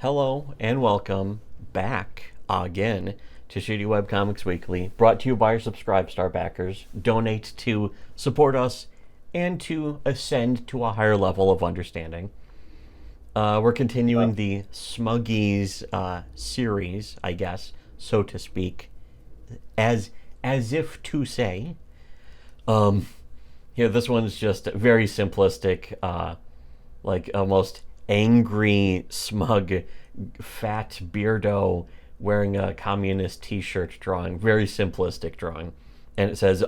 Hello and welcome back again to Shittywebcomics Weekly, brought to you by our Subscribe backers. Donate to support us and to ascend to a higher level of understanding. We're continuing the Smuggies series, I guess, so to speak, as if to say. This one's just very simplistic, like almost angry, smug, fat beardo wearing a communist T-shirt drawing. Very simplistic drawing, and it says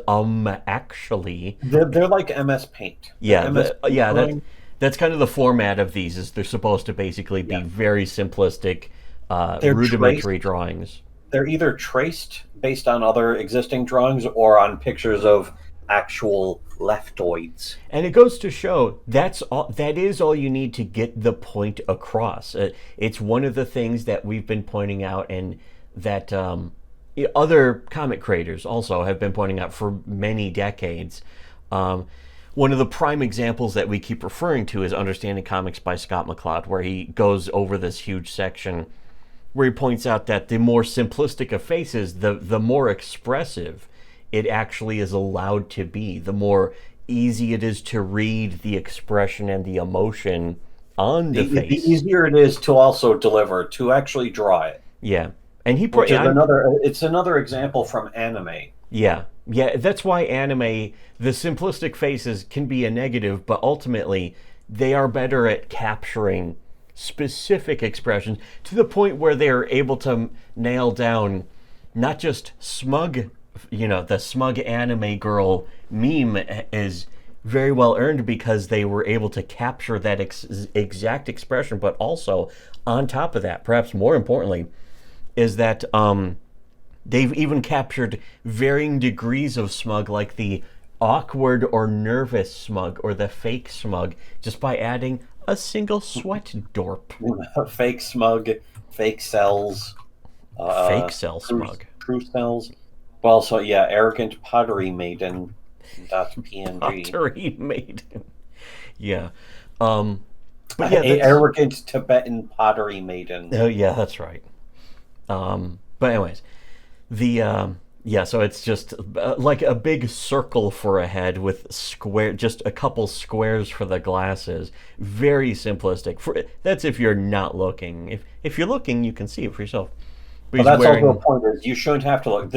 actually. They're like MS Paint. Yeah, MS Paint that's kind of the format of these. Is they're supposed to basically be very simplistic, they're rudimentary traced. drawings. They're either traced based on other existing drawings or on pictures of actual leftoids. And it goes to show that is all you need to get the point across. It's one of the things that we've been pointing out, and that other comic creators also have been pointing out for many decades. One of the prime examples that we keep referring to is Understanding Comics by Scott McCloud, where he goes over this huge section where he points out that the more simplistic a face is, the more expressive it actually is allowed to be, the more easy it is to read the expression and the emotion on the face. The easier it is to also deliver, to actually draw it. Yeah. And Which is another example from anime. Yeah. That's why anime, the simplistic faces can be a negative, but ultimately they are better at capturing specific expressions to the point where they're able to nail down not just smug, the smug anime girl meme is very well earned because they were able to capture that exact expression, but also on top of that, perhaps more importantly, is that they've even captured varying degrees of smug, like the awkward or nervous smug or the fake smug, just by adding a single sweat dorp. Fake smug, fake cells. Fake cell smug. True cells. Well, so yeah, arrogant pottery maiden. That's PNG. Pottery maiden. Yeah. But yeah, arrogant Tibetan pottery maiden. Oh yeah, that's right. But anyways, so it's just like a big circle for a head with just a couple squares for the glasses. Very simplistic. That's if you're not looking. If you're looking, you can see it for yourself. But that's also the point. Is you shouldn't have to look.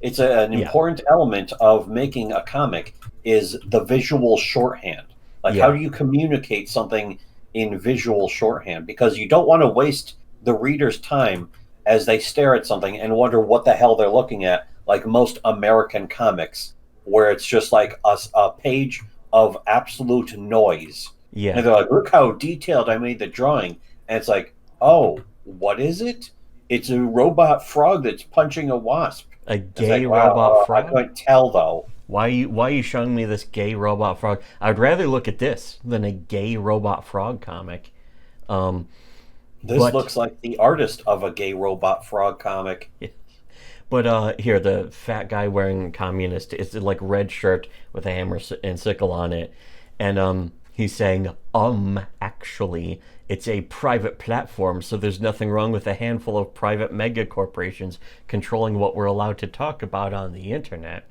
It's an important element of making a comic is the visual shorthand. Like, how do you communicate something in visual shorthand? Because you don't want to waste the reader's time as they stare at something and wonder what the hell they're looking at, like most American comics, where it's just like a page of absolute noise. Yeah. And they're like, look how detailed I made the drawing. And it's like, oh, what is it? It's a robot frog that's punching a wasp. A gay robot frog? I couldn't tell, though. Why are you showing me this gay robot frog? I'd rather look at this than a gay robot frog comic. This looks like the artist of a gay robot frog comic. Yeah. But here, the fat guy wearing communist, it's like red shirt with a hammer and sickle on it. And he's saying, actually, it's a private platform, so there's nothing wrong with a handful of private mega corporations controlling what we're allowed to talk about on the internet.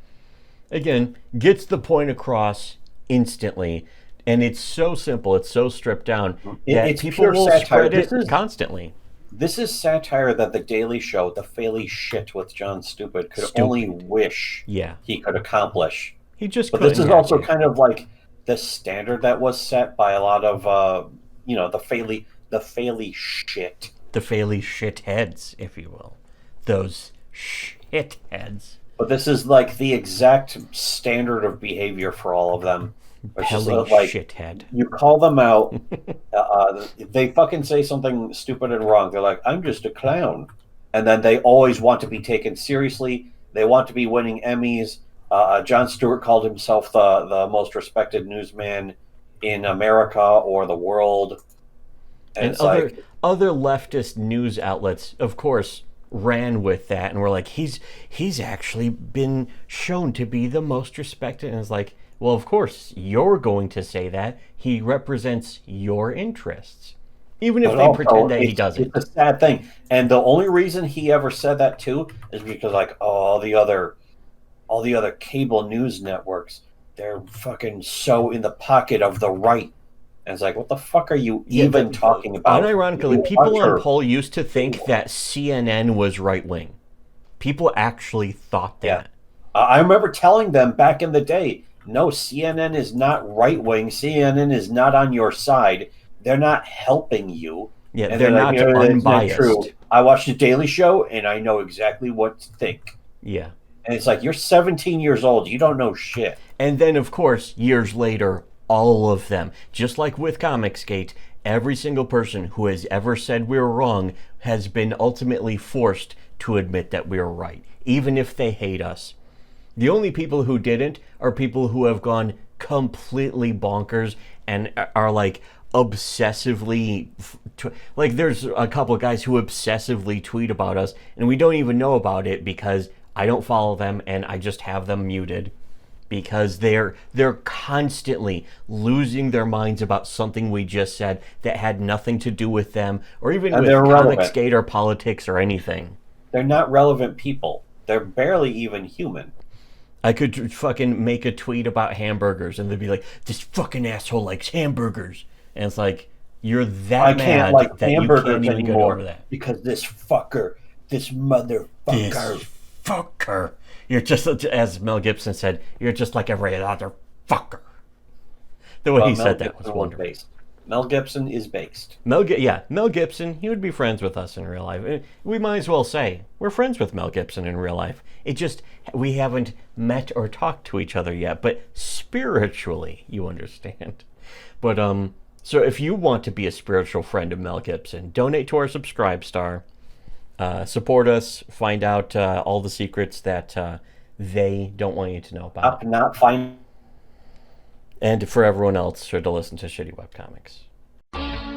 Again, gets the point across instantly, and it's so simple, it's so stripped down that it's people will spread it constantly. This is satire that The Daily Show, the faily shit with Jon Stupid, could only wish he could accomplish. He just But this is also kind of like the standard that was set by a lot of the faily shit. The faily shit heads, if you will. Those shit heads. But this is like the exact standard of behavior for all of them. Pelly shithead. You call them out, they fucking say something stupid and wrong. They're like, I'm just a clown. And then they always want to be taken seriously. They want to be winning Emmys. Jon Stewart called himself the most respected newsman in America or the world. And other leftist news outlets, of course, ran with that and were like, he's actually been shown to be the most respected. And it's like, well, of course, you're going to say that. He represents your interests. Even if But they also, pretend that he doesn't. it's a sad thing. And the only reason he ever said that too is because, like, all the other cable news networks, they're fucking so in the pocket of the right. And it's like, what the fuck are you even talking about? Unironically, people on poll used to think that CNN was right wing. People actually thought that. Yeah. I remember telling them back in the day, no, CNN is not right wing. CNN is not on your side. They're not helping you. Yeah, and they're not like, unbiased. Not true. I watched The Daily Show, and I know exactly what to think. Yeah. And it's like, you're 17 years old. You don't know shit. And then, of course, years later, all of them, just like with Comicsgate, every single person who has ever said we were wrong has been ultimately forced to admit that we were right, even if they hate us. The only people who didn't are people who have gone completely bonkers and are like obsessively, like there's a couple of guys who obsessively tweet about us and we don't even know about it because I don't follow them and I just have them muted because they're constantly losing their minds about something we just said that had nothing to do with them or even with Comicsgate or politics or anything. They're not relevant people. They're barely even human. I could fucking make a tweet about hamburgers and they'd be like, this fucking asshole likes hamburgers. And it's like, you're that mad that you can't even get over that. Because this fucker, this motherfucker. This fucker. You're just, as Mel Gibson said, you're just like every other fucker. The way he said that was wonderful. Mel Gibson is based. Mel Gibson, he would be friends with us in real life. We might as well say, we're friends with Mel Gibson in real life. It just, we haven't met or talked to each other yet, but spiritually, you understand. But, so if you want to be a spiritual friend of Mel Gibson, donate to our Subscribe Star. Support us, find out all the secrets that they don't want you to know about. Not find. And for everyone else, sure to listen to Shitty Webcomics.